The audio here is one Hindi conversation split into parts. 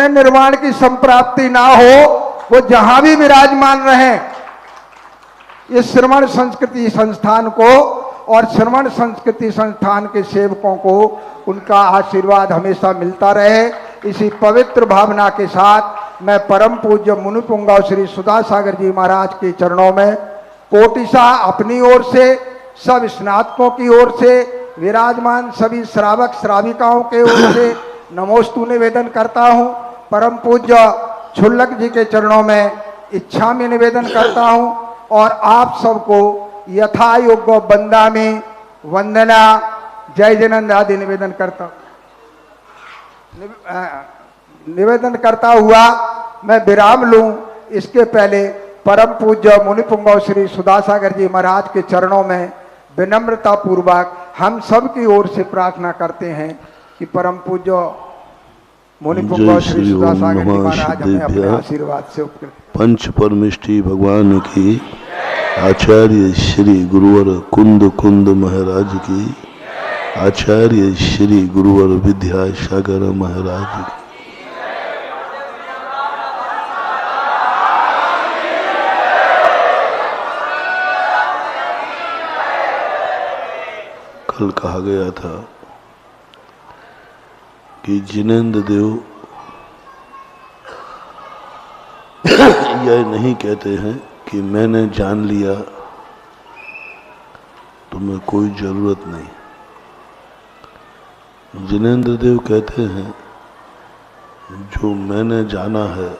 जिन्हें निर्वाण की संप्राप्ति ना हो वो जहां भी विराजमान रहें, इस श्रवण संस्कृति संस्थान को और श्रवण संस्कृति संस्थान के सेवकों को उनका आशीर्वाद हमेशा मिलता रहे। इसी पवित्र भावना के साथ मैं परम पूज्य मुनि पुंगव श्री सुधा सागर जी महाराज के चरणों में कोटिशा अपनी ओर से, सब स्नातकों की ओर से, विराजमान सभी श्रावक श्राविकाओं के ओर से नमोस्तु निवेदन करता हूँ। परम पूज्य छुल्लक जी के चरणों में इच्छा में निवेदन करता हूँ और आप सबको यथा योग्य बंदा में वंदना जय जयनंद आदि निवेदन करता हुआ मैं विराम लूं। इसके पहले परम पूज्य मुनि पुंगव श्री सुधा सागर जी महाराज के चरणों में विनम्रता पूर्वक हम सब की ओर से प्रार्थना करते हैं कि परम पूज्य मुनि पुंगव श्री सुधा सागर जी महाराज हमें अपने आशीर्वाद से उपकृत। पंच परमिष्टि भगवान की, आचार्य श्री गुरुवर कुंद कुंद महाराज की, आचार्य श्री गुरुवर विद्यासागर महाराज की। कल कहा गया था कि जिनेंद्र देव यह नहीं कहते हैं कि मैंने जान लिया तुम्हें कोई जरूरत नहीं। जिनेंद्र देव कहते हैं जो मैंने जाना है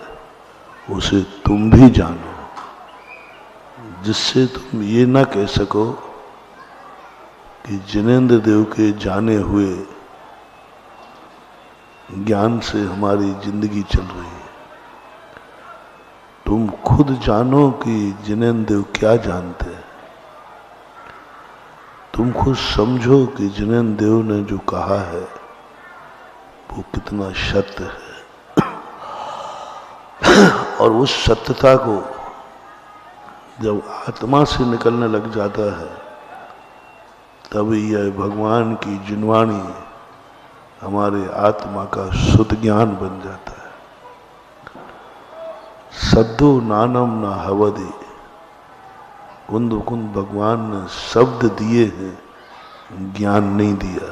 उसे तुम भी जानो, जिससे तुम ये ना कह सको कि जिनेंद्र देव के जाने हुए ज्ञान से हमारी जिंदगी चल रही है। तुम खुद जानो कि जिनेंद्र देव क्या जानते हैं। तुम खुद समझो कि जिनेंद्र देव ने जो कहा है वो कितना सत्य है। और उस सत्यता को जब आत्मा से निकलने लग जाता है तब यह भगवान की जिनवाणी हमारे आत्मा का शुद्ध ज्ञान बन जाता है। सद्दो नानम ना हवदि, कुंद कुंद भगवान ने शब्द दिए हैं, ज्ञान नहीं दिया।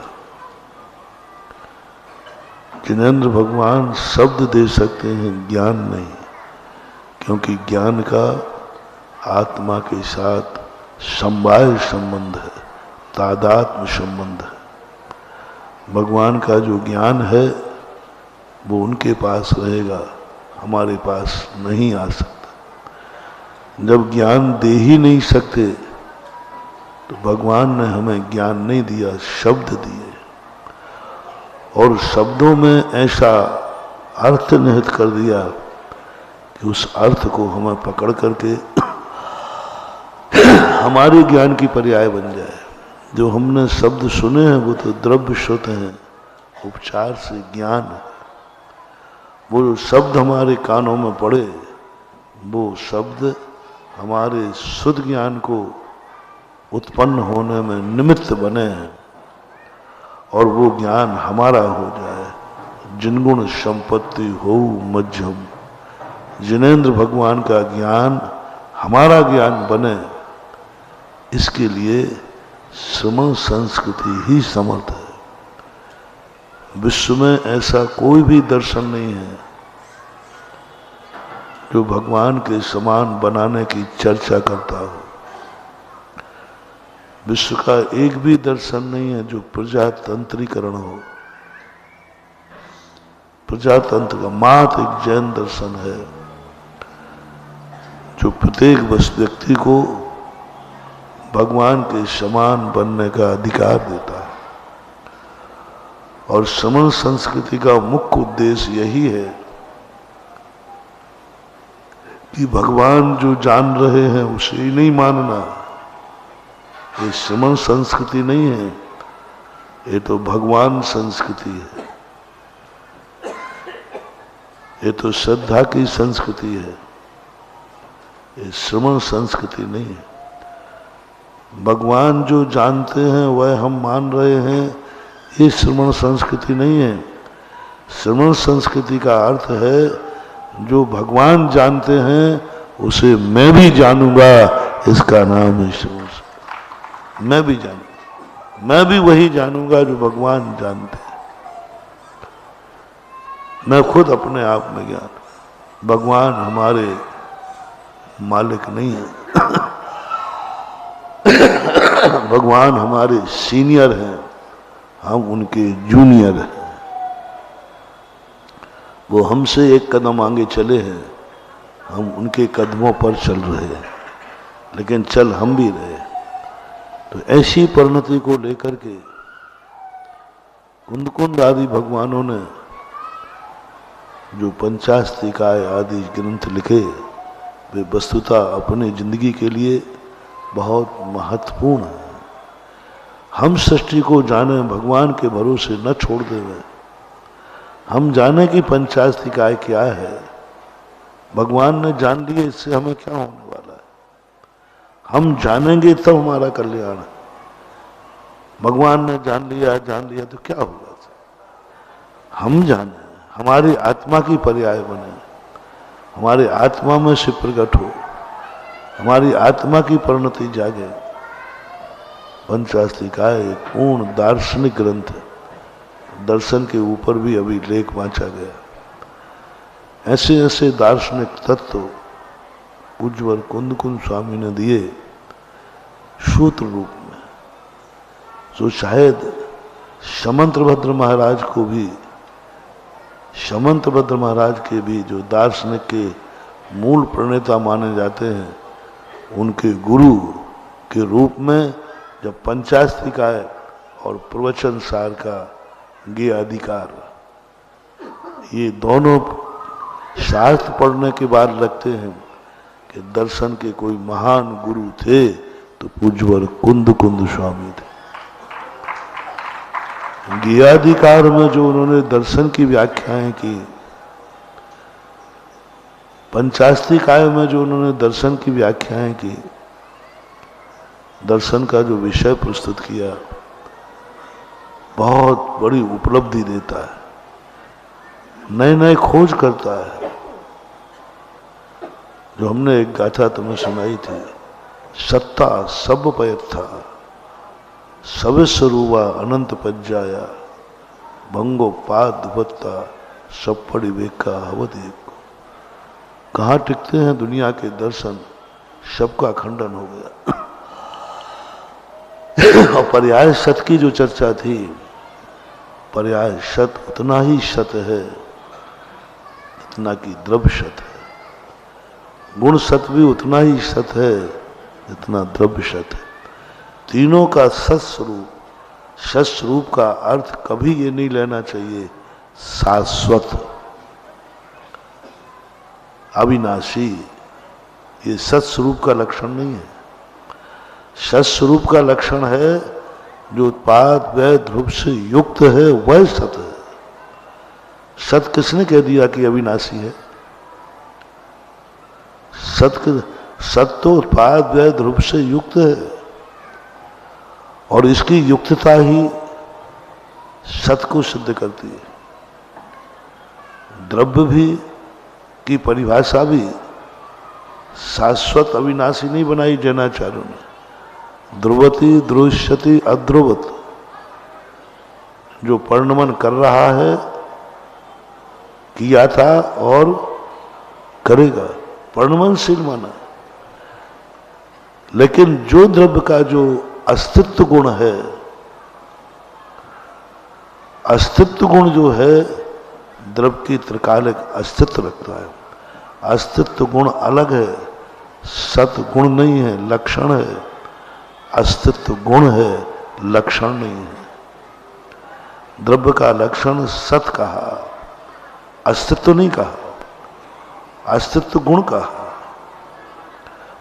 जिनेंद्र भगवान शब्द दे सकते हैं, ज्ञान नहीं, क्योंकि ज्ञान का आत्मा के साथ समवाय संबंध है, तादात्म्य संबंध है। भगवान का जो ज्ञान है वो उनके पास रहेगा, हमारे पास नहीं आ सकता। जब ज्ञान दे ही नहीं सकते तो भगवान ने हमें ज्ञान नहीं दिया, शब्द दिए। और शब्दों में ऐसा अर्थ निहित कर दिया कि उस अर्थ को हमें पकड़ करके हमारे ज्ञान की पर्याय बन जाए। जो हमने शब्द सुने हैं वो तो द्रव्य श्रुत हैं, उपचार से ज्ञान है। वो जो शब्द हमारे कानों में पड़े वो शब्द हमारे शुद्ध ज्ञान को उत्पन्न होने में निमित्त बने हैं और वो ज्ञान हमारा हो जाए। जिनगुण संपत्ति हो मध्यम, जिनेंद्र भगवान का ज्ञान हमारा ज्ञान बने, इसके लिए श्रमण संस्कृति ही समर्थ है। विश्व में ऐसा कोई भी दर्शन नहीं है जो भगवान के समान बनाने की चर्चा करता हो। विश्व का एक भी दर्शन नहीं है जो प्रजातंत्रीकरण हो। प्रजातंत्र का मात्र एक जैन दर्शन है जो प्रत्येक व्यक्ति को भगवान के समान बनने का अधिकार देता है। और श्रमण संस्कृति का मुख्य उद्देश्य यही है कि भगवान जो जान रहे हैं उसे ही नहीं मानना। ये श्रमण संस्कृति नहीं है, ये तो भगवान संस्कृति है, ये तो श्रद्धा की संस्कृति है, ये श्रमण संस्कृति नहीं है। भगवान जो जानते हैं वह हम मान रहे हैं, ये श्रमण संस्कृति नहीं है। श्रमण संस्कृति का अर्थ है जो भगवान जानते हैं उसे मैं भी जानूंगा, इसका नाम है श्रमण। मैं भी जानूंगा, मैं भी वही जानूंगा जो भगवान जानते हैं। मैं खुद अपने आप में ज्ञान, भगवान हमारे मालिक नहीं है भगवान हमारे सीनियर हैं, हम उनके जूनियर हैं। वो हमसे एक कदम आगे चले हैं, हम उनके कदमों पर चल रहे हैं, लेकिन चल हम भी रहे। तो ऐसी परिणति को लेकर के कुंद आदि भगवानों ने जो पंचास्तिकाय आदि ग्रंथ लिखे, वे वस्तुतः अपनी जिंदगी के लिए बहुत महत्वपूर्ण है। हम सृष्टि को जाने, भगवान के भरोसे न छोड़ दें। हम जाने कि पंचास्तिकाय क्या है, भगवान ने जान लिए, इससे हमें क्या होने वाला है। हम जानेंगे तब हमारा कल्याण है। भगवान ने जान लिया तो क्या होगा। हम जाने, हमारी आत्मा की पर्याय बने, हमारी आत्मा में से प्रकट हो, हमारी आत्मा की परिणति जागे। पंचास्तिकाय एक पूर्ण दार्शनिक ग्रंथ है। दर्शन के ऊपर भी अभी लेख वांचा गया। ऐसे ऐसे दार्शनिक तत्व पूज्यवर कुंद स्वामी ने दिए सूत्र रूप में, जो शायद समंतभद्र महाराज को भी, समंतभद्र महाराज के भी जो दार्शनिक के मूल प्रणेता माने जाते हैं, उनके गुरु के रूप में जब पंचास्तिकाय और प्रवचन सार का ज्ञेयाधिकार, ये दोनों शास्त्र पढ़ने के बाद लगते हैं कि दर्शन के कोई महान गुरु थे तो पूज्यवर कुंद स्वामी थे। ज्ञेयाधिकार में जो उन्होंने दर्शन की व्याख्याएं की, पंचास्तिकाय में जो उन्होंने दर्शन की व्याख्याएं की, दर्शन का जो विषय प्रस्तुत किया, बहुत बड़ी उपलब्धि देता है, नए नए खोज करता है। जो हमने एक गाथा तुम्हें सुनाई थी, सत्ता सब पयत था, सविस्वरूपा अनंत पज्जाया, भंगो पाद दुपत्ता सब पड़ी वेका हवद एक। कहाँ टिकते हैं दुनिया के दर्शन, सबका खंडन हो गया। और पर्याय सत की जो चर्चा थी, पर्याय सत उतना ही सत है जितना कि द्रव्य सत है। गुण सत भी उतना ही सत है जितना द्रव्य सत है। तीनों का सत्स्वरूप, सत्स्वरूप का अर्थ कभी ये नहीं लेना चाहिए शाश्वत, अविनाशी। ये सत्स्वरूप का लक्षण नहीं है। सत्स्वरूप का लक्षण है जो उत्पाद वह ध्रुव से युक्त है, वह सत है। सत किसने कह दिया कि अविनाशी है? सत तो उत्पाद वह ध्रुव से युक्त है, और इसकी युक्तता ही सत को सिद्ध करती है। द्रव्य भी की परिभाषा भी शाश्वत अविनाशी नहीं बनाई जैनाचार्यों ने। ध्रुवती ध्रुष्यति अध्रुवत, जो परिणमन कर रहा है, किया था और करेगा, परिणमनशील माना। लेकिन जो द्रव्य का जो अस्तित्व गुण है, अस्तित्व गुण जो है द्रव्य की त्रिकालिक अस्तित्व रखता है। अस्तित्व गुण अलग है, सत गुण नहीं है, लक्षण है। अस्तित्व गुण है, लक्षण नहीं है। द्रव्य का लक्षण सत कहा, अस्तित्व नहीं कहा, अस्तित्व गुण कहा।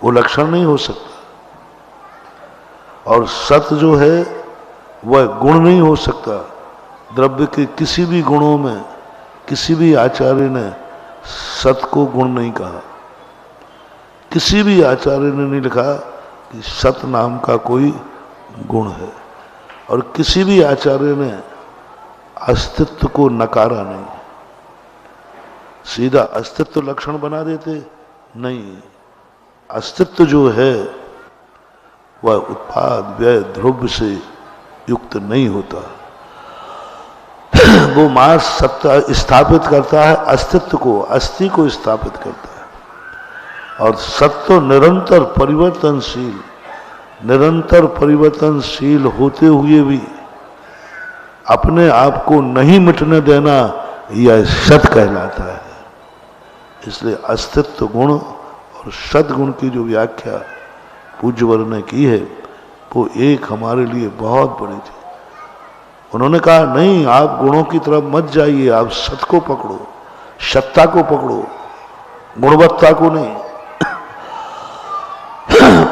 वो लक्षण नहीं हो सकता। और सत जो है वह गुण नहीं हो सकता। द्रव्य के किसी भी गुणों में किसी भी आचार्य ने सत को गुण नहीं कहा। किसी भी आचार्य ने नहीं लिखा कि सत नाम का कोई गुण है, और किसी भी आचार्य ने अस्तित्व को नकारा नहीं। सीधा अस्तित्व लक्षण बना देते? नहीं, अस्तित्व जो है वह उत्पाद व्यय द्रव्य से युक्त नहीं होता। वो मास सत्ता स्थापित करता है अस्तित्व को, अस्थि को स्थापित करता है। और सत्व निरंतर परिवर्तनशील, निरंतर परिवर्तनशील होते हुए भी अपने आप को नहीं मिटने देना, यह सत कहलाता है। इसलिए अस्तित्व गुण और सद्गुण की जो व्याख्या पूज्यवर ने की है वो एक हमारे लिए बहुत बड़ी थी। उन्होंने कहा नहीं, आप गुणों की तरफ मत जाइए, आप सत को पकड़ो, सत्ता को पकड़ो, गुणवत्ता को नहीं।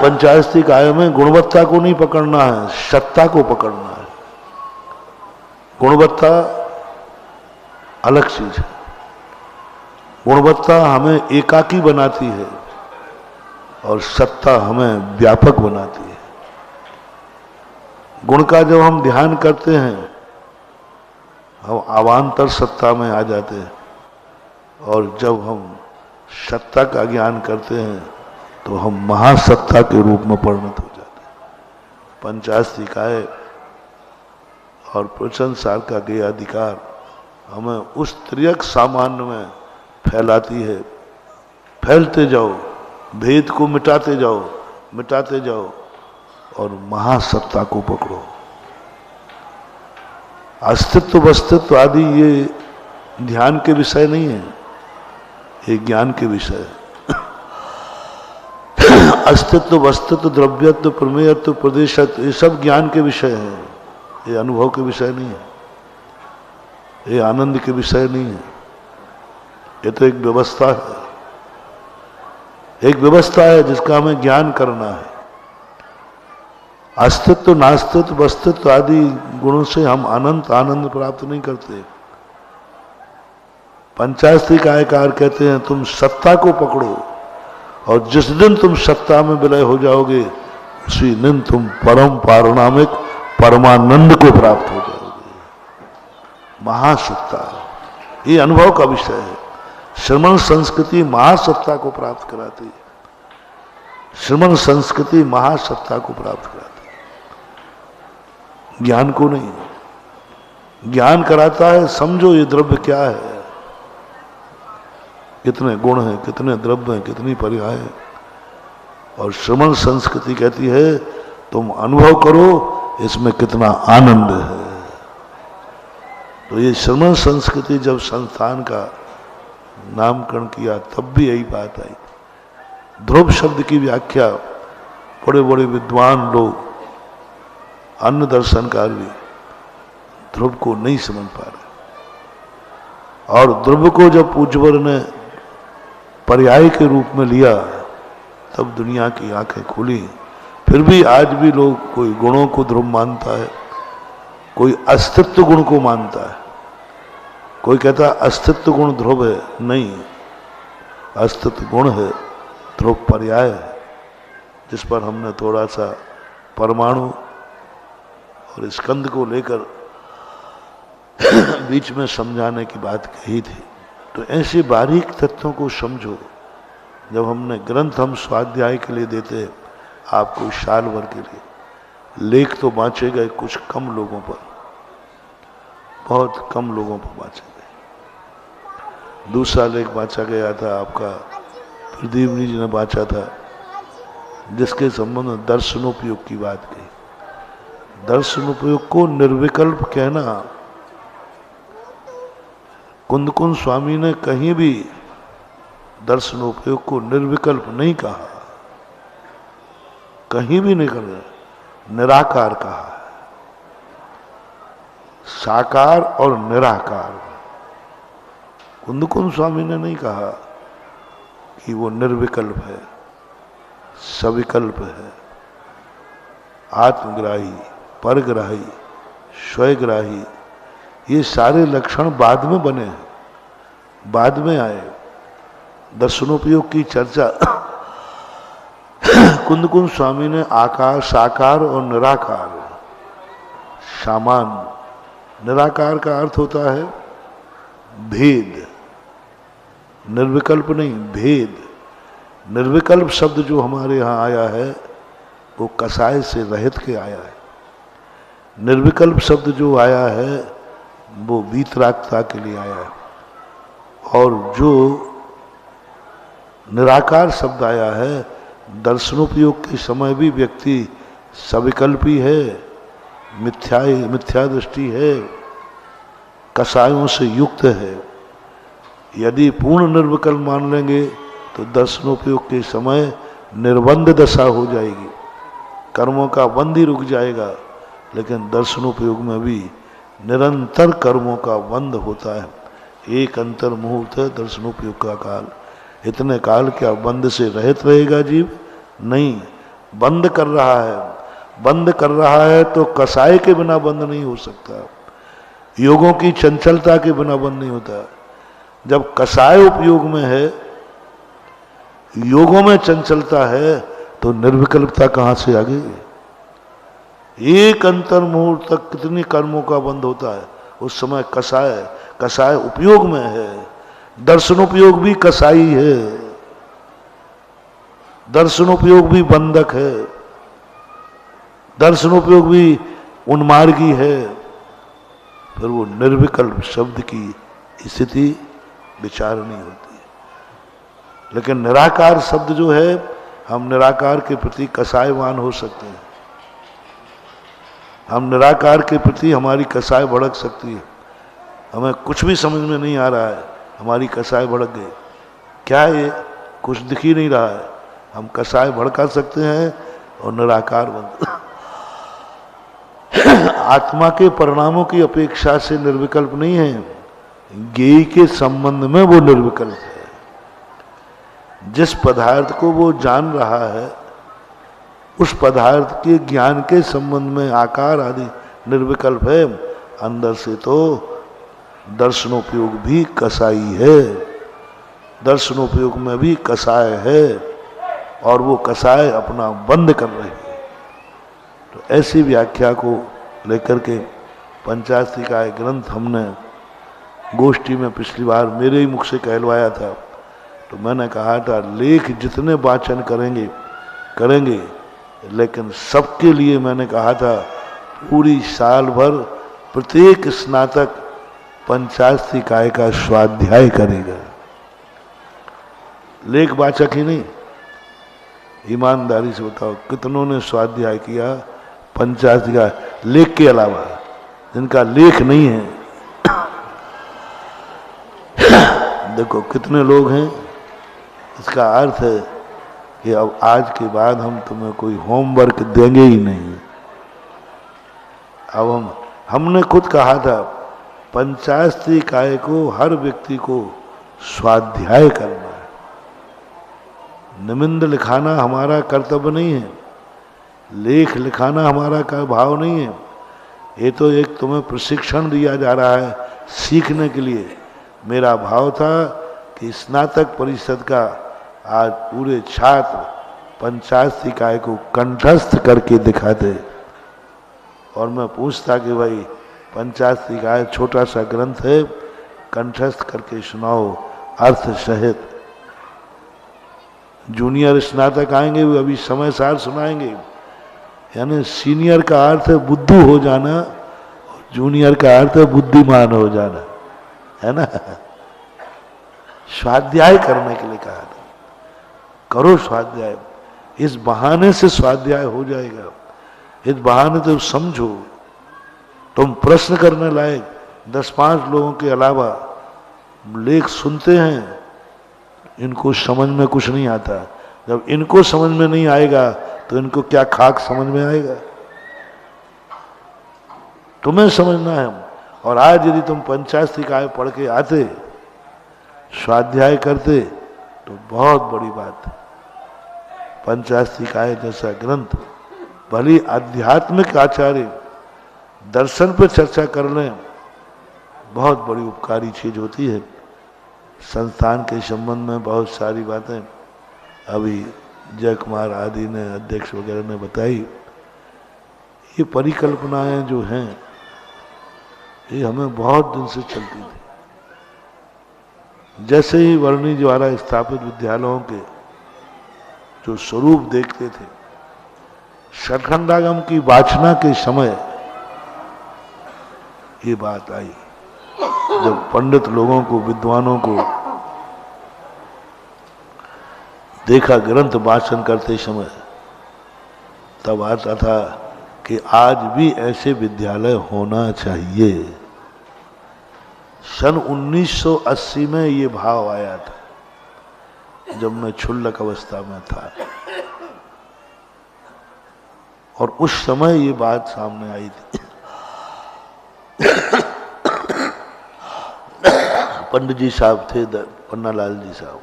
पंचायती काय में गुणवत्ता को नहीं पकड़ना है, सत्ता को पकड़ना है। गुणवत्ता अलग चीज है। गुणवत्ता हमें एकाकी बनाती है और सत्ता हमें व्यापक बनाती है। गुण का जब हम ध्यान करते हैं हम अवान्तर सत्ता में आ जाते हैं, और जब हम सत्ता का ज्ञान करते हैं तो हम महासत्ता के रूप में परिणत हो जाते हैं। पंचायती काय और प्रवचन सार का गेय अधिकार हमें उस त्रियक सामान्य में फैलाती है। फैलते जाओ, भेद को मिटाते जाओ, मिटाते जाओ और महासत्ता को पकड़ो। अस्तित्व वस्तित्व आदि ये ध्यान के विषय नहीं है, ये ज्ञान के विषय है। अस्तित्व वस्तित्व द्रव्यत्व प्रमेयत्व प्रदेशत्व ये सब ज्ञान के विषय हैं, ये अनुभव के विषय नहीं है, ये आनंद के विषय नहीं है। ये तो एक व्यवस्था है, एक व्यवस्था है जिसका हमें ज्ञान करना है। अस्तित्व नास्तित्व वस्तित्व आदि गुणों से हम अनंत आनंद प्राप्त नहीं करते। पंचायती कायकार कहते हैं तुम सत्ता को पकड़ो, और जिस दिन तुम सत्ता में विलय हो जाओगे उसी दिन तुम परम पारणामिक परमानंद को प्राप्त हो जाओगे। महासत्ता ये अनुभव का विषय है। श्रमण संस्कृति महासत्ता को प्राप्त कराती है, श्रमण संस्कृति महासत्ता को प्राप्त कराती है, ज्ञान को नहीं। ज्ञान कराता है समझो ये द्रव्य क्या है, कितने गुण हैं, कितने द्रव्य हैं, कितनी पर्याय है। और श्रमण संस्कृति कहती है तुम अनुभव करो इसमें कितना आनंद है। तो ये श्रमण संस्कृति जब संस्थान का नामकरण किया तब भी यही बात आई। ध्रुव शब्द की व्याख्या बड़े बड़े विद्वान लोग, अन्य दर्शनकार भी ध्रुव को नहीं समझ पा रहे। और ध्रुव को जब पूज्यवर ने पर्याय के रूप में लिया तब दुनिया की आंखें खुली। फिर भी आज भी लोग कोई गुणों को ध्रुव मानता है, कोई अस्तित्व गुण को मानता है, कोई कहता है अस्तित्व गुण ध्रुव है। नहीं, अस्तित्व गुण है, ध्रुव पर्याय है, जिस पर हमने थोड़ा सा परमाणु और स्कंद को लेकर बीच में समझाने की बात कही थी। तो ऐसे बारीक तथ्यों को समझो। जब हमने ग्रंथ हम स्वाध्याय के लिए देते आपको साल भर के लिए, लेख तो बांचे गए कुछ कम लोगों पर, बहुत कम लोगों पर बांचे गए। दूसरा लेख बांचा गया था आपका प्रदीप जी ने बांचा था, जिसके संबंध में दर्शनोपयोग की बात कही। दर्शनोपयोग को निर्विकल्प कहना कुंदकुंद स्वामी ने कहीं भी दर्शनोपयोग को निर्विकल्प नहीं कहा, कहीं भी नहीं कहा, निराकार कहा। साकार और निराकार। कुंदकुंद स्वामी ने नहीं कहा कि वो निर्विकल्प है, सविकल्प है, आत्मग्राही, परग्राही, स्वयग्राही। ये सारे लक्षण बाद में बने हैं, बाद में आए। दर्शनोपयोग की चर्चा कुंदकुंद स्वामी ने आकार, साकार और निराकार, सामान्य। निराकार का अर्थ होता है भेद, निर्विकल्प नहीं, भेद। निर्विकल्प शब्द जो हमारे यहाँ आया है वो कसाय से रहित के आया है। निर्विकल्प शब्द जो आया है वो वीतरागता के लिए आया है। और जो निराकार शब्द आया है, दर्शनोपयोग के समय भी व्यक्ति सविकल्पी है, मिथ्या दृष्टि है, कसायों से युक्त है। यदि पूर्ण निर्विकल्प मान लेंगे तो दर्शनोपयोग के समय निर्बंध दशा हो जाएगी, कर्मों का बंध ही रुक जाएगा। लेकिन दर्शनोपयोग में भी निरंतर कर्मों का बंध होता है। एक अंतर मुहूर्त है दर्शनोपयोग का काल। इतने काल क्या बंध से रहित रहेगा जीव? नहीं, बंद कर रहा है। बंद कर रहा है तो कसाय के बिना बंद नहीं हो सकता, योगों की चंचलता के बिना बंद नहीं होता। जब कसाय उपयोग में है, योगों में चंचलता है, तो निर्विकल्पता कहां से आ गई? एक अंतर मुहूर्त तक कितनी कर्मों का बंध होता है। उस समय कसाय उपयोग में है। दर्शनोपयोग भी कसाई है, दर्शनोपयोग भी बंधक है, दर्शनोपयोग भी उन्मार्गी है। फिर वो निर्विकल्प शब्द की स्थिति विचारणी होती है। लेकिन निराकार शब्द जो है, हम निराकार के प्रति कसायवान हो सकते हैं। हम निराकार के प्रति हमारी कसाय भड़क सकती है। हमें कुछ भी समझ में नहीं आ रहा है, हमारी कसाय भड़क गई। क्या ये कुछ दिख ही नहीं रहा है, हम कसाय भड़का सकते हैं और निराकार बन। आत्मा के परिणामों की अपेक्षा से निर्विकल्प नहीं है, ज्ञेय के संबंध में वो निर्विकल्प है। जिस पदार्थ को वो जान रहा है, उस पदार्थ के ज्ञान के संबंध में आकार आदि निर्विकल्प है। अंदर से तो दर्शनोपयोग भी कसाई है, दर्शनोपयोग में भी कसाय है, और वो कसाय अपना बंद कर रही है। तो ऐसी व्याख्या को लेकर के पंचाशरी का एक ग्रंथ हमने गोष्ठी में पिछली बार मेरे ही मुख से कहलवाया था। तो मैंने कहा था लेख जितने वाचन करेंगे, लेकिन सबके लिए मैंने कहा था पूरी साल भर प्रत्येक स्नातक पंचाशरी काय का स्वाध्याय करेगा। लेख वाचक ही नहीं, ईमानदारी से बताओ कितनों ने स्वाध्याय किया पंचाशरी का, लेख के अलावा जिनका लेख नहीं है। देखो कितने लोग हैं। इसका अर्थ है कि अब आज के बाद हम तुम्हें कोई होमवर्क देंगे ही नहीं। अब हमने खुद कहा था पंचाशरी काय को हर व्यक्ति को स्वाध्याय करना है। निमिंद लिखाना हमारा कर्तव्य नहीं है, लेख लिखाना हमारा का भाव नहीं है। ये तो एक तुम्हें प्रशिक्षण दिया जा रहा है सीखने के लिए। मेरा भाव था कि स्नातक परिषद का आज पूरे छात्र पंचाशरी काय को कंठस्थ करके दिखाते। और मैं पूछता कि भाई पंचाशरी काय छोटा सा ग्रंथ है, कंठस्थ करके सुनाओ अर्थ सहित। जूनियर स्नातक आएंगे वो अभी समय सार सुनाएंगे। यानी सीनियर का अर्थ है बुद्धू हो जाना, जूनियर का अर्थ है बुद्धिमान हो जाना, है ना। स्वाध्याय करने के लिए कहा था, करो स्वाध्याय। इस बहाने से स्वाध्याय हो जाएगा। इस बहाने तो समझो, तुम प्रश्न करने लायक 10-5 लोगों के अलावा लेख सुनते हैं, इनको समझ में कुछ नहीं आता। जब इनको समझ में नहीं आएगा तो इनको क्या खाक समझ में आएगा? तुम्हें समझना है। और आज यदि तुम पंचाशरी काय पढ़ के आते, स्वाध्याय करते, तो बहुत बड़ी बात है। पंचाशरी काय जैसा ग्रंथ भली आध्यात्मिक आचार्य दर्शन पर चर्चा कर लें, बहुत बड़ी उपकारी चीज होती है। संस्थान के संबंध में बहुत सारी बातें अभी जय कुमार आदि ने, अध्यक्ष वगैरह ने बताई। ये परिकल्पनाएं जो हैं ये हमें बहुत दिन से चलती थी। जैसे ही वर्णी द्वारा स्थापित विद्यालयों के जो स्वरूप देखते थे, षटखंडागम की वाचना के समय ये बात आई, जब पंडित लोगों को, विद्वानों को देखा ग्रंथ वाचन करते समय, तब आता था कि आज भी ऐसे विद्यालय होना चाहिए। सन 1980 में ये भाव आया था, जब मैं क्षुल्लक अवस्था में था, और उस समय ये बात सामने आई थी। पंडित जी साहब थे, पन्नालाल जी साहब,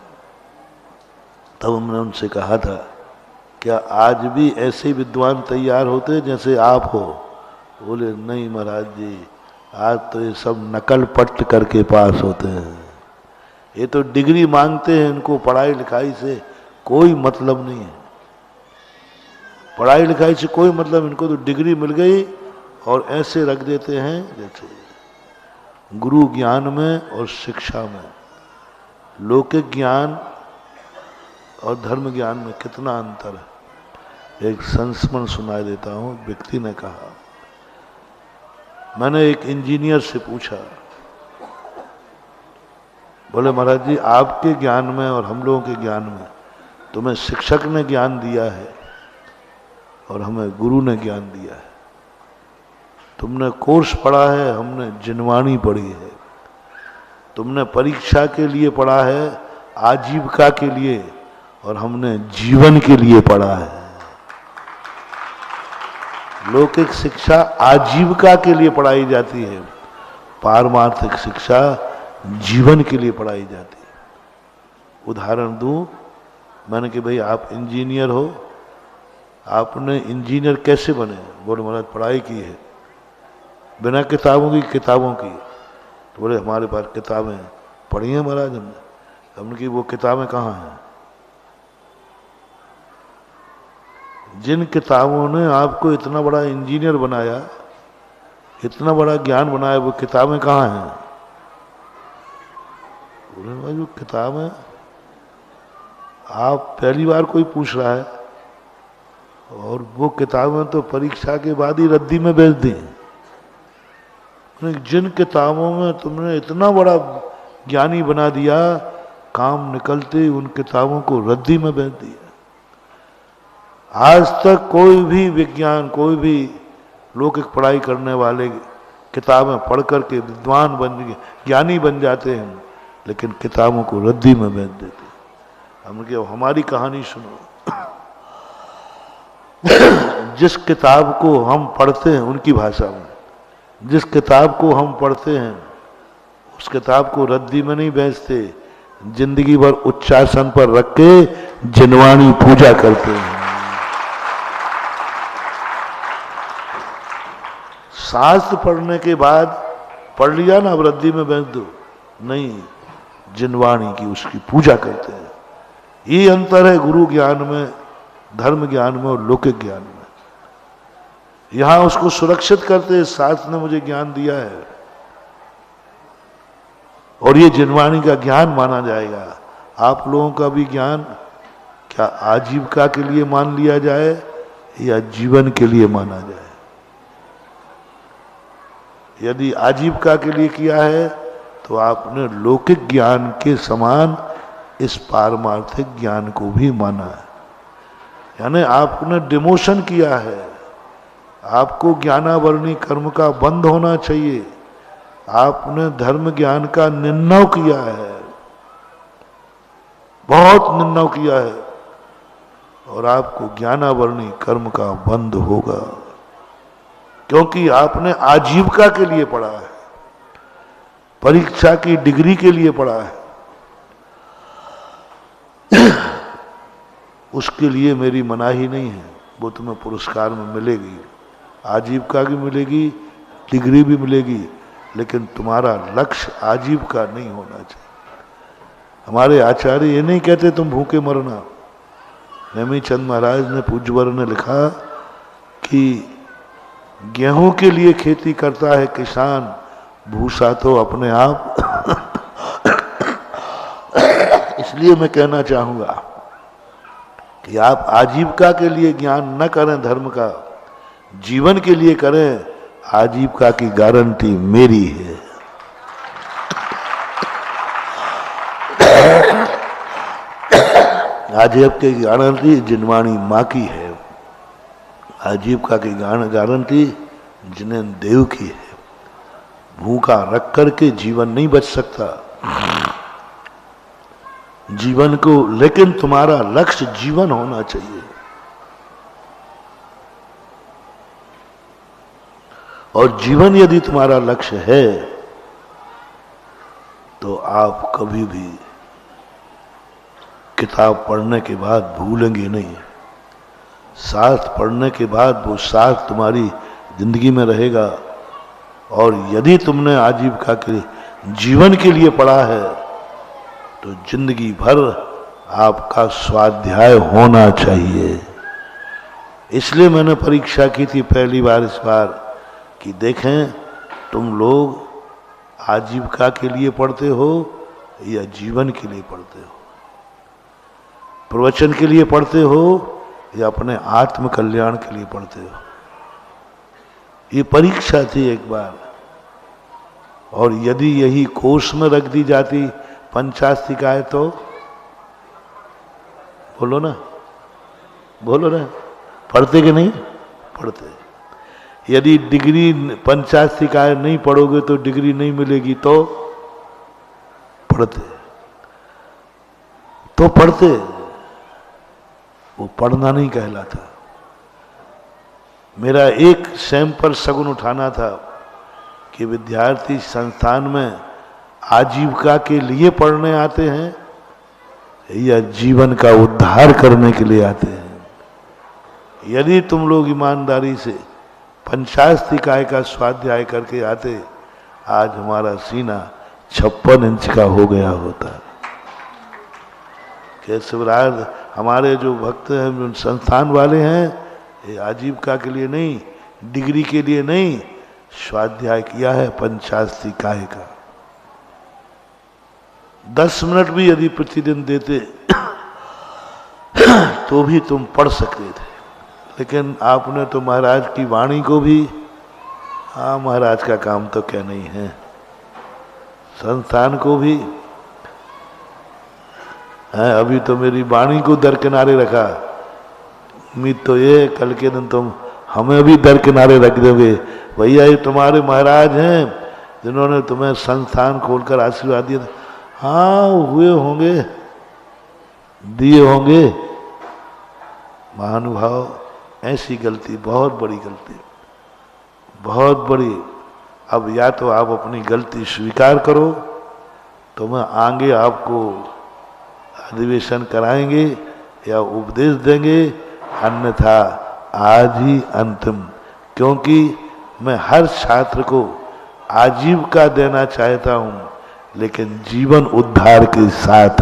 तब हमने उनसे कहा था, क्या आज भी ऐसे विद्वान तैयार होते जैसे आप हो? बोले नहीं महाराज जी, आज तो ये सब नकल पट्ट करके पास होते हैं, ये तो डिग्री मांगते हैं, इनको पढ़ाई लिखाई से कोई मतलब नहीं है। पढ़ाई लिखाई से कोई मतलब, इनको तो डिग्री मिल गई और ऐसे रख देते हैं जैसे। गुरु ज्ञान में और शिक्षा में, लौकिक ज्ञान और धर्म ज्ञान में कितना अंतर है। एक संस्मरण सुनाई देता हूं। व्यक्ति ने कहा, मैंने एक इंजीनियर से पूछा, बोले महाराज जी, आपके ज्ञान में और हम लोगों के ज्ञान में तुम्हें शिक्षक ने ज्ञान दिया है और हमें गुरु ने ज्ञान दिया है। तुमने कोर्स पढ़ा है, हमने जिनवाणी पढ़ी है। तुमने परीक्षा के लिए पढ़ा है, आजीविका के लिए, और हमने जीवन के लिए पढ़ा है। लौकिक शिक्षा आजीविका के लिए पढ़ाई जाती है, पारमार्थिक शिक्षा जीवन के लिए पढ़ाई जाती है। उदाहरण दूं, मैंने कि भाई आप इंजीनियर हो, आपने इंजीनियर कैसे बने? बोले महाराज पढ़ाई की है, बिना किताबों की। तो बोले हमारे पास किताबें पढ़ी हैं महाराज हमने। हमने कि वो किताबें कहाँ हैं? जिन किताबों ने आपको इतना बड़ा इंजीनियर बनाया, इतना बड़ा ज्ञान बनाया, वो किताबें कहाँ हैं? बोले भाई वो किताबें आप पहली बार कोई पूछ रहा है, और वो किताबें तो परीक्षा के बाद ही रद्दी में बेच दी। जिन किताबों में तुमने इतना बड़ा ज्ञानी बना दिया, काम निकलते उन किताबों को रद्दी में बेच दिया। आज तक कोई भी विज्ञान, कोई भी लौकिक पढ़ाई करने वाले किताबें पढ़ करके विद्वान बन, ज्ञानी बन जाते हैं, लेकिन किताबों को रद्दी में बेच देते। हमने कहा हमारी कहानी सुनो। जिस किताब को हम पढ़ते हैं उनकी भाषा में, जिस किताब को हम पढ़ते हैं उस किताब को रद्दी में नहीं बेचते, जिंदगी भर उच्चासन पर रख के जिनवाणी पूजा करते हैं। शास्त्र पढ़ने के बाद पढ़ लिया ना, अब रद्दी में बेच दो, नहीं, जिनवाणी की उसकी पूजा करते हैं। ये अंतर है गुरु ज्ञान में, धर्म ज्ञान में और लौकिक ज्ञान में। यहां उसको सुरक्षित करते, शास्त्र ने मुझे ज्ञान दिया है और ये जिनवाणी का ज्ञान माना जाएगा। आप लोगों का भी ज्ञान क्या आजीविका के लिए मान लिया जाए या जीवन के लिए माना जाए? यदि आजीविका के लिए किया है तो आपने लौकिक ज्ञान के समान इस पारमार्थिक ज्ञान को भी माना है, यानी आपने डिमोशन किया है। आपको ज्ञानावरणी कर्म का बंद होना चाहिए। आपने धर्म ज्ञान का निर्णय किया है, बहुत निर्णय किया है, और आपको ज्ञानावरणी कर्म का बंद होगा, क्योंकि आपने आजीविका के लिए पढ़ा है, परीक्षा की डिग्री के लिए पढ़ा है। उसके लिए मेरी मनाही नहीं है, वो तुम्हें पुरस्कार में मिलेगी, आजीविका भी मिलेगी, डिग्री भी मिलेगी, लेकिन तुम्हारा लक्ष्य आजीविका नहीं होना चाहिए। हमारे आचार्य ये नहीं कहते तुम भूखे मरना। नेमी चंद महाराज ने, पूज्यवर ने लिखा कि गेहूं के लिए खेती करता है किसान, भूसा तो अपने आप इसलिए मैं कहना चाहूंगा कि आप आजीविका के लिए ज्ञान न करें, धर्म का जीवन के लिए करें। आजीविका की गारंटी मेरी है। आजीविका की गारंटी जिनवाणी माँ की है। आजीविका की गारंटी जिनेन देव की है। भूखा रख करके जीवन नहीं बच सकता। जीवन को, लेकिन तुम्हारा लक्ष्य जीवन होना चाहिए। और जीवन यदि तुम्हारा लक्ष्य है तो आप कभी भी किताब पढ़ने के बाद भूलेंगे नहीं। शास्त्र पढ़ने के बाद वो शास्त्र तुम्हारी जिंदगी में रहेगा। और यदि तुमने आजीविका के जीवन के लिए पढ़ा है तो जिंदगी भर आपका स्वाध्याय होना चाहिए। इसलिए मैंने परीक्षा की थी पहली बार इस बार कि देखें तुम लोग आजीविका के लिए पढ़ते हो या जीवन के लिए पढ़ते हो, प्रवचन के लिए पढ़ते हो या अपने आत्म कल्याण के लिए पढ़ते हो। ये परीक्षा थी एक बार। और यदि यही कोर्स में रख दी जाती पंचास्तिकाएं तो बोलो ना, बोलो ना, पढ़ते कि नहीं पढ़ते। यदि डिग्री पंचास्तिकाएं नहीं पढ़ोगे तो डिग्री नहीं मिलेगी तो पढ़ते, तो पढ़ते। वो पढ़ना नहीं कहलाता। मेरा एक सैंपल सगुन उठाना था कि विद्यार्थी संस्थान में आजीविका के लिए पढ़ने आते हैं या जीवन का उद्धार करने के लिए आते हैं। यदि तुम लोग ईमानदारी से पंचास्तिकाय का स्वाध्याय करके आते, आज हमारा सीना 56 इंच का हो गया होता। केशवराज हमारे जो भक्त हैं, जो संस्थान वाले हैं, ये आजीविका के लिए नहीं, डिग्री के लिए नहीं, स्वाध्याय किया है पंचास्तिकाय का। 10 मिनट भी यदि प्रतिदिन देते तो भी तुम पढ़ सकते थे। लेकिन आपने तो महाराज की वाणी को भी, हाँ महाराज का काम तो क्या नहीं है, संस्थान को भी है। अभी तो मेरी वाणी को दरकिनारे रखा। उम्मीद तो ये कल के दिन तुम हमें भी दरकिनारे रख दोगे। भैया ये तुम्हारे महाराज हैं जिन्होंने तुम्हें संस्थान खोलकर आशीर्वाद दिया। हाँ हुए होंगे, दिए होंगे। महानुभाव, ऐसी गलती बहुत बड़ी गलती, बहुत बड़ी। अब या तो आप अपनी गलती स्वीकार करो तो मैं आगे आपको अधिवेशन कराएंगे या उपदेश देंगे, अन्यथा आज ही अंतिम। क्योंकि मैं हर छात्र को आजीविका देना चाहता हूं, लेकिन जीवन उद्धार के साथ।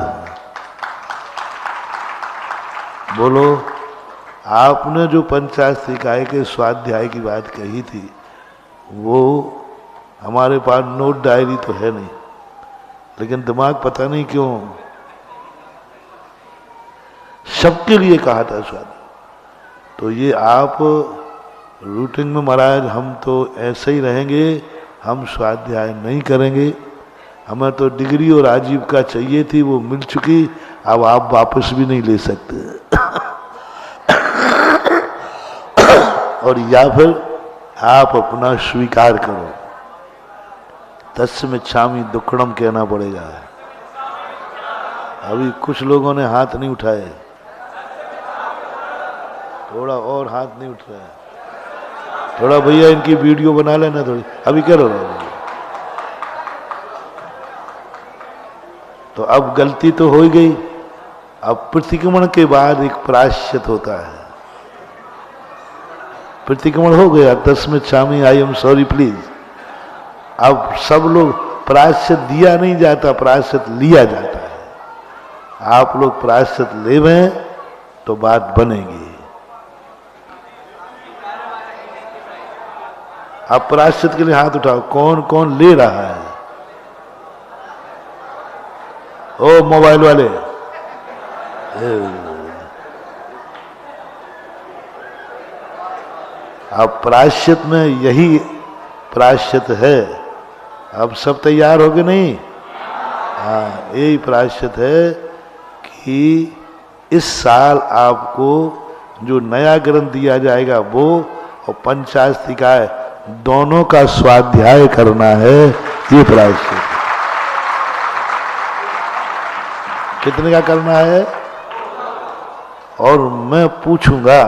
बोलो, आपने जो पंचास्तिकाय के स्वाध्याय की बात कही थी, वो हमारे पास नोट डायरी तो है नहीं, लेकिन दिमाग पता नहीं क्यों सबके लिए कहा था स्वाध्याय। तो ये आप रूटिंग में महाराज हम तो ऐसे ही रहेंगे, हम स्वाध्याय नहीं करेंगे। हमें तो डिग्री और आजीविका चाहिए थी, वो मिल चुकी, अब आप वापस भी नहीं ले सकते। और या फिर आप अपना स्वीकार करो। तस्मिच्छामि दुक्कड़म कहना पड़ेगा। अभी कुछ लोगों ने हाथ नहीं उठाए, थोड़ा और हाथ नहीं उठ रहा है। थोड़ा भैया इनकी वीडियो बना लेना थोड़ी, अभी क्या हो रहा है। तो अब गलती तो हो ही गई। अब प्रतिक्रमण के बाद एक प्रायश्चित होता है। प्रतिक्रमण हो गया, तस्मिच्छामि, आई एम सॉरी प्लीज। अब सब लोग, प्रायश्चित दिया नहीं जाता, प्रायश्चित लिया जाता है। आप लोग प्रायश्चित लेवें तो बात बनेगी। आप प्रायश्चित के लिए हाथ उठाओ। कौन कौन ले रहा है? ओ मोबाइल वाले, अब प्रायश्चित में यही प्रायश्चित है। अब सब तैयार हो गए नहीं? हाँ, यही प्रायश्चित है कि इस साल आपको जो नया ग्रंथ दिया जाएगा वो और पंचास्तिकाय दोनों का स्वाध्याय करना है। ये प्रायश्चित कितने का करना है? और मैं पूछूंगा,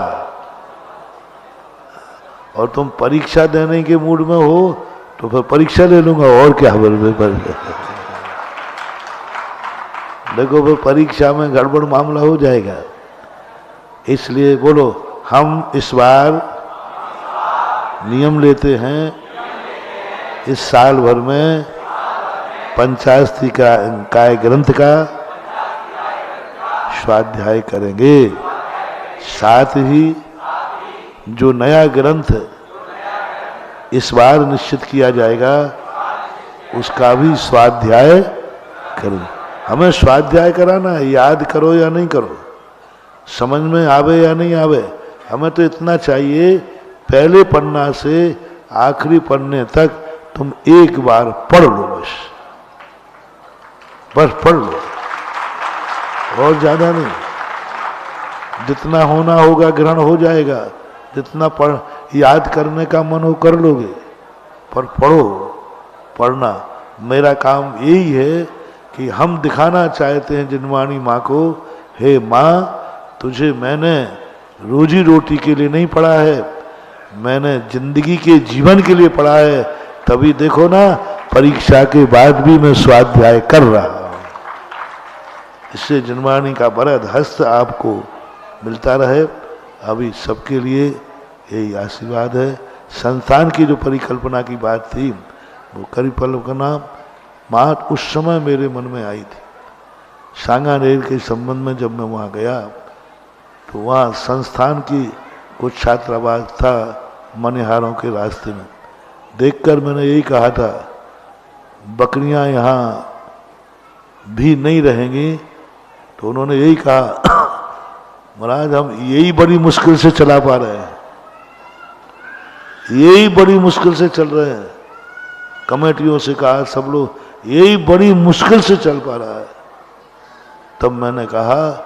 और तुम परीक्षा देने के मूड में हो तो फिर परीक्षा ले लूंगा, और क्या पर देखो फिर परीक्षा में गड़बड़ मामला हो जाएगा। इसलिए बोलो, हम इस बार नियम लेते हैं इस साल भर में पंचास्तिकाय ग्रंथ का स्वाध्याय करेंगे। साथ ही जो नया ग्रंथ इस बार निश्चित किया जाएगा उसका भी स्वाध्याय करें। हमें स्वाध्याय कराना है, याद करो या नहीं करो, समझ में आवे या नहीं आवे, हमें तो इतना चाहिए पहले पन्ना से आखिरी पन्ने तक तुम एक बार पढ़ लो, बस पढ़ लो, और ज्यादा नहीं। जितना होना होगा ग्रहण हो जाएगा, जितना याद करने का मन हो कर लोगे, पर पढ़ो। पढ़ना मेरा काम यही है कि हम दिखाना चाहते हैं जिनवाणी माँ को, हे माँ तुझे मैंने रोजी रोटी के लिए नहीं पढ़ा है, मैंने जिंदगी के जीवन के लिए पढ़ा है। तभी देखो ना, परीक्षा के बाद भी मैं स्वाध्याय कर रहा हूं। इससे जिनवाणी का बरद हस्त आपको मिलता रहे। अभी सबके लिए यही आशीर्वाद है। संस्थान की जो परिकल्पना की बात थी, वो परिकल्पना बात उस समय मेरे मन में आई थी। सांगानेर के संबंध में जब मैं वहाँ गया तो वहाँ संस्थान की कुछ छात्रावास था मनिहारों के रास्ते में। देखकर मैंने यही कहा था, बकरियां यहाँ भी नहीं रहेंगी। तो उन्होंने यही कहा, महाराज हम यही बड़ी मुश्किल से चला पा रहे हैं, यही बड़ी मुश्किल से चल रहे हैं। कमेटियों से कहा, सब लोग, यही बड़ी मुश्किल से चल पा रहा है। तब मैंने कहा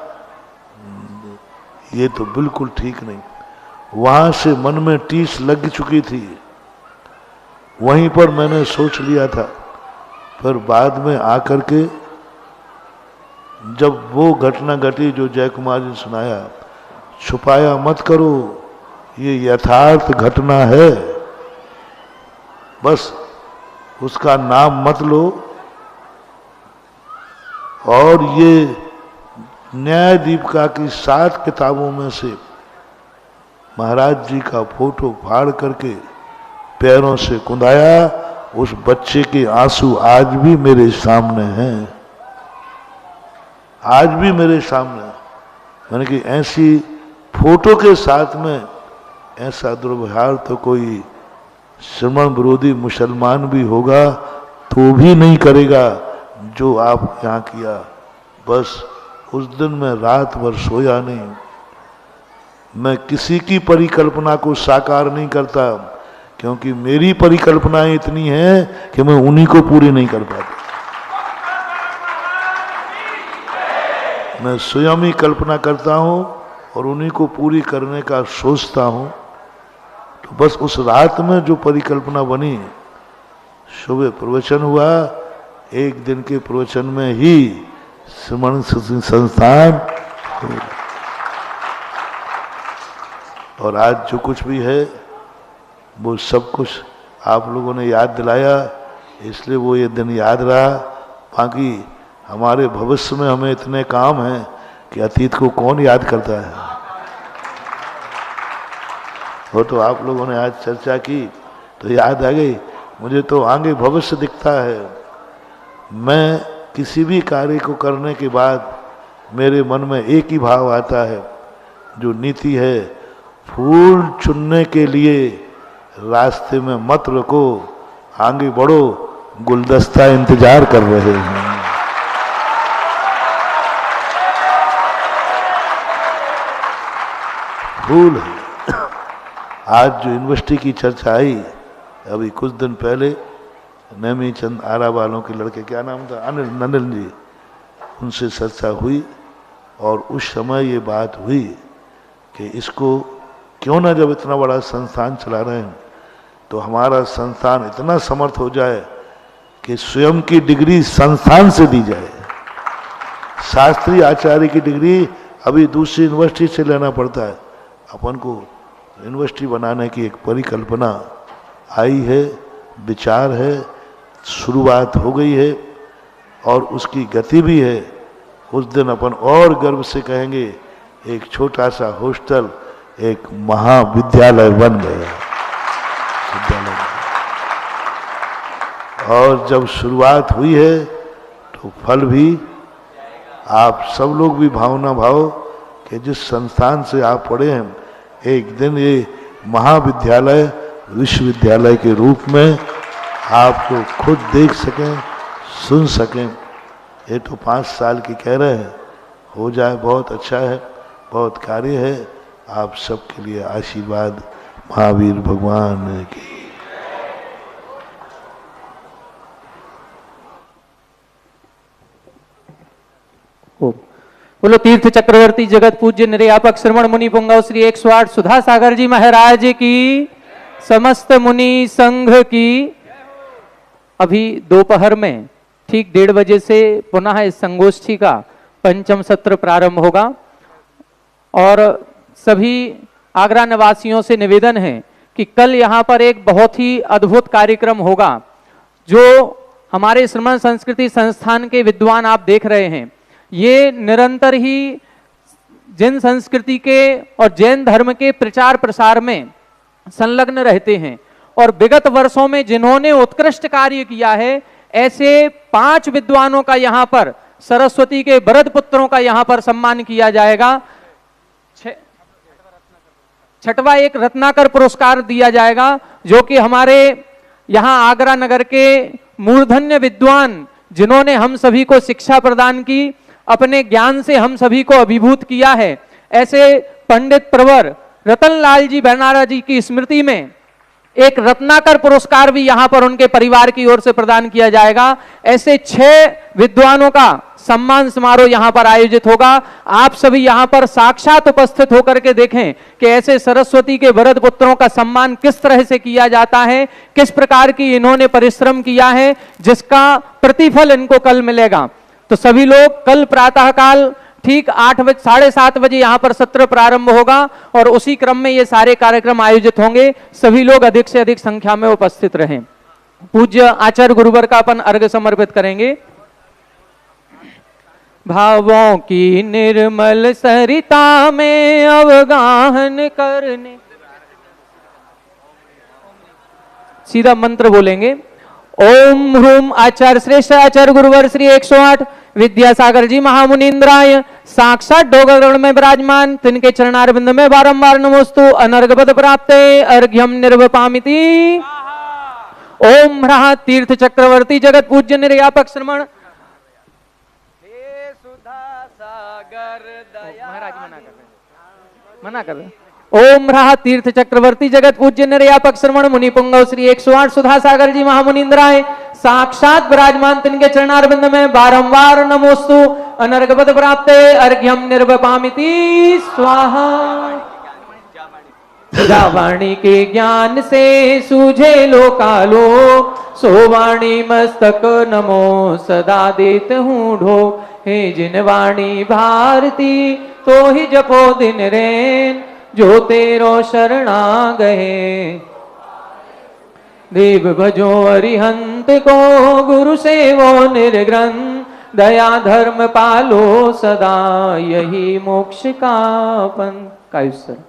ये तो बिल्कुल ठीक नहीं। वहां से मन में टीस लग चुकी थी, वहीं पर मैंने सोच लिया था। फिर बाद में आकर के जब वो घटना घटी जो जय कुमार जी सुनाया, छुपाया मत करो, ये यथार्थ घटना है, बस उसका नाम मत लो। और ये न्याय दीपिका की 7 किताबों में से महाराज जी का फोटो फाड़ करके पैरों से कुंदाया। उस बच्चे के आंसू आज भी मेरे सामने हैं, आज भी मेरे सामने। मैंने कि ऐसी फोटो के साथ में ऐसा दुर्व्यवहार तो कोई श्रमण विरोधी मुसलमान भी होगा तो भी नहीं करेगा जो आप यहाँ किया। बस उस दिन मैं रात भर सोया नहीं। मैं किसी की परिकल्पना को साकार नहीं करता, क्योंकि मेरी परिकल्पनाएं इतनी हैं कि मैं उन्हीं को पूरी नहीं कर पाता। मैं स्वयं ही कल्पना करता हूं और उन्हीं को पूरी करने का सोचता हूं। तो बस उस रात में जो परिकल्पना बनी, सुबह प्रवचन हुआ, एक दिन के प्रवचन में ही श्रमण संस्थान, और आज जो कुछ भी है वो सब कुछ आप लोगों ने याद दिलाया, इसलिए वो ये दिन याद रहा। बाकी हमारे भविष्य में हमें इतने काम हैं कि अतीत को कौन याद करता है। वो तो आप लोगों ने आज चर्चा की तो याद आ गई। मुझे तो आगे भविष्य दिखता है। मैं किसी भी कार्य को करने के बाद मेरे मन में एक ही भाव आता है, जो नीति है, फूल चुनने के लिए रास्ते में मत रुको, आगे बढ़ो, गुलदस्ता इंतजार कर रहे हैं। फूल है। आज जो यूनिवर्सिटी की चर्चा आई, अभी कुछ दिन पहले नेमी चंद आरा वालों के लड़के, क्या नाम था, अनिल नंदन जी, उनसे चर्चा हुई और उस समय ये बात हुई कि इसको क्यों ना, जब इतना बड़ा संस्थान चला रहे हैं तो हमारा संस्थान इतना समर्थ हो जाए कि स्वयं की डिग्री संस्थान से दी जाए। शास्त्री आचार्य की डिग्री अभी दूसरी यूनिवर्सिटी से लेना पड़ता है। अपन को यूनिवर्सिटी बनाने की एक परिकल्पना आई है, विचार है, शुरुआत हो गई है और उसकी गति भी है। उस दिन अपन और गर्व से कहेंगे एक छोटा सा हॉस्टल एक महाविद्यालय बन गया। और जब शुरुआत हुई है तो फल भी, आप सब लोग भी भावना भाव कि जिस संस्थान से आप पढ़े हैं, एक दिन ये महाविद्यालय विश्वविद्यालय के रूप में आपको खुद देख सकें, सुन सकें। ये तो 5 साल की कह रहे हैं, हो जाए बहुत अच्छा है, बहुत कार्य है। आप सबके लिए आशीर्वाद महावीर भगवान की। बोलो तीर्थ चक्रवर्ती जगत पूज्य निर्यापक श्रवण मुनि पुंगव श्री 108 सुधा सागर जी महाराज की, समस्त मुनि संघ की। अभी दोपहर में ठीक 1:30 बजे से पुनः इस संगोष्ठी का 5वां सत्र प्रारंभ होगा और सभी आगरा निवासियों से निवेदन है कि कल यहाँ पर एक बहुत ही अद्भुत कार्यक्रम होगा। जो हमारे श्रमण संस्कृति संस्थान के विद्वान आप देख रहे हैं, ये निरंतर ही जैन संस्कृति के और जैन धर्म के प्रचार प्रसार में संलग्न रहते हैं और विगत वर्षों में जिन्होंने उत्कृष्ट कार्य किया है, ऐसे 5 विद्वानों का यहाँ पर, सरस्वती के वरद पुत्रों का यहाँ पर सम्मान किया जाएगा। 6वां एक रत्नाकर पुरस्कार दिया जाएगा, जो कि हमारे यहाँ आगरा नगर के मूर्धन्य विद्वान, जिन्होंने हम सभी को शिक्षा प्रदान की, अपने ज्ञान से हम सभी को अभिभूत किया है, ऐसे पंडित प्रवर रतन लाल जी बरनारा जी की स्मृति में एक रत्नाकर पुरस्कार भी यहाँ पर उनके परिवार की ओर से प्रदान किया जाएगा। ऐसे 6 विद्वानों का सम्मान समारोह यहाँ पर आयोजित होगा। आप सभी यहाँ पर साक्षात उपस्थित होकर के देखें कि ऐसे सरस्वती के वरद पुत्रों का सम्मान किस तरह से किया जाता है, किस प्रकार की इन्होंने परिश्रम किया है, जिसका प्रतिफल इनको कल मिलेगा। तो सभी लोग कल प्रातःकाल ठीक 8 बजे 7:30 बजे यहाँ पर सत्र प्रारंभ होगा और उसी क्रम में ये सारे कार्यक्रम आयोजित होंगे। सभी लोग अधिक से अधिक संख्या में उपस्थित रहें। पूज्य आचार्य गुरुवर का अपन अर्घ्य समर्पित करेंगे। भावों की निर्मल सरिता में अवगाहन करने, सीधा मंत्र बोलेंगे। ओम ह्रूम आचार्य श्रेष्ठ आचार्य गुरुवर श्री 108 विद्यासागर जी महामुनीन्द्राय साक्षात डोगरगढ़ में विराजमान, तिनके चरणारविंद में बारंबार नमोस्तु। अनर्घपद प्राप्ते अर्घ्यम निर्वपामिति। ओम ह्राः तीर्थ चक्रवर्ती जगत पूज्य निर्यापक श्रमण महाराज मना कर रहे। ओम ह्राः तीर्थ चक्रवर्ती जगत पूज्य निर्यापक श्रवण मुनि पुंगव श्री 108 सुधा सागर जी महामुनीन्द्राय साक्षात विराजमान, तिनके चरणारविंद में बारंबार नमोस्तु। अनर्घपद प्राप्ते अर्घ्यम निर्वपामिति स्वाहा। वाणी के ज्ञान से सूझे लोकालोक, सो वाणी मस्तक नमो सदा देत हूँ ढोक। हे जिन वाणी भारती तो ही जपो दिन रैन, जो तेरो शरणा गए। देव भजो अरिहंत को गुरु सेवो निर्ग्रंथ, दया धर्म पालो सदा यही मोक्ष का पंथ। कायुस्सर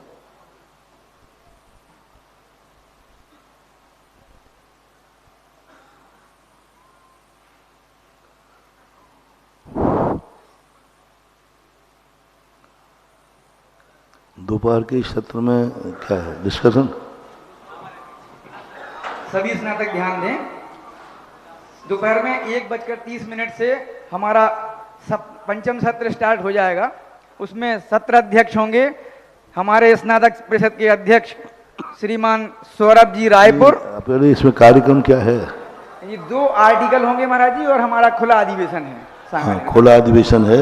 दोपहर के सत्र में क्या है डिस्कशन? सभी स्नातक ध्यान दें। दोपहर में 1:30 से हमारा पंचम सत्र स्टार्ट हो जाएगा। उसमें सत्र अध्यक्ष होंगे हमारे स्नातक परिषद के अध्यक्ष श्रीमान सौरभ जी रायपुर। पहले इसमें कार्यक्रम क्या है? ये 2 आर्टिकल होंगे महाराज जी, और हमारा खुला अधिवेशन है। हाँ, खुला अधिवेशन है।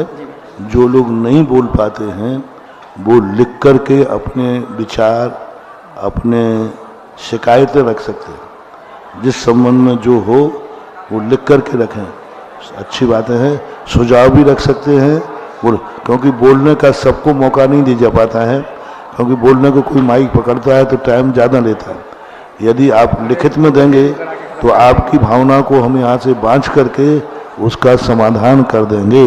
जो लोग नहीं बोल पाते हैं वो लिख करके अपने विचार, अपने शिकायतें रख सकते हैं। जिस संबंध में जो हो वो लिख करके रखें, अच्छी बातें हैं। सुझाव भी रख सकते हैं, और क्योंकि बोलने का सबको मौका नहीं दिया जा पाता है, क्योंकि बोलने को कोई माइक पकड़ता है तो टाइम ज़्यादा लेता है। यदि आप लिखित में देंगे तो आपकी भावना को हम यहाँ से बाँच करके उसका समाधान कर देंगे।